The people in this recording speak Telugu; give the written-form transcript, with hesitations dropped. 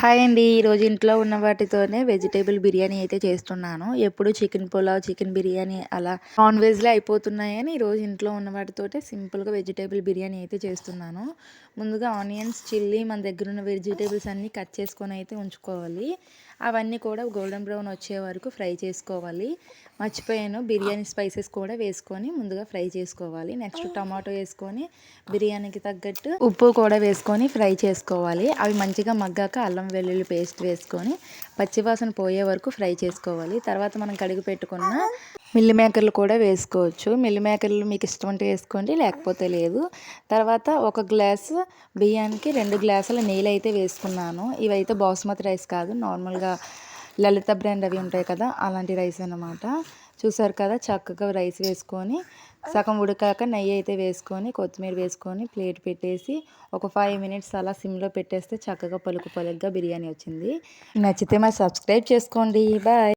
హాయ్ అండి. ఈరోజు ఇంట్లో ఉన్న వాటితోనే వెజిటేబుల్ బిర్యానీ అయితే చేస్తున్నాను. ఎప్పుడు చికెన్ పులావ్, చికెన్ బిర్యానీ అలా నాన్ వెజ్‌లే అయిపోతున్నాయని ఈరోజు ఇంట్లో ఉన్న వాటితోటే సింపుల్‌గా వెజిటేబుల్ బిర్యానీ అయితే చేస్తున్నాను. ముందుగా ఆనియన్స్, చిల్లీ మన దగ్గర ఉన్న వెజిటేబుల్స్ అన్నీ కట్ చేసుకొని అయితే ఉంచుకోవాలి. అవన్నీ కూడా గోల్డెన్ బ్రౌన్ వచ్చే వరకు ఫ్రై చేసుకోవాలి. మర్చిపోయాను, బిర్యానీ స్పైసెస్ కూడా వేసుకొని ముందుగా ఫ్రై చేసుకోవాలి. నెక్స్ట్ టమాటో వేసుకొని బిర్యానీకి తగ్గట్టు ఉప్పు కూడా వేసుకొని ఫ్రై చేసుకోవాలి. అవి మంచిగా మగ్గాక అల్లం వెల్లుల్లి పేస్ట్ వేసుకొని పచ్చివాసన పోయే వరకు ఫ్రై చేసుకోవాలి. తర్వాత మనం కడిగి పెట్టుకున్న మిల్లి మేకర్లు కూడా వేసుకోవచ్చు. మిల్లి మేకర్లు మీకు ఇష్టం ఉంటే వేసుకోండి, లేకపోతే లేదు. తర్వాత ఒక గ్లాసు బియ్యానికి 2 గ్లాసుల నీళ్ళు అయితే వేసుకున్నాను. ఇవైతే బాస్మతి రైస్ కాదు, నార్మల్గా లలిత బ్రాండ్ అవి ఉంటాయి కదా, అలాంటి రైస్ అన్నమాట. చూసారు కదా, చక్కగా రైస్ వేసుకొని సగం ఉడికాక నెయ్యి అయితే వేసుకొని కొత్తిమీర వేసుకొని ప్లేట్ పెట్టేసి ఒక 5 మినిట్స్ అలా సిమ్లో పెట్టేస్తే చక్కగా పలుకు పలుకుగా బిర్యానీ వచ్చింది. నచ్చితే మరి సబ్స్క్రైబ్ చేసుకోండి. బాయ్.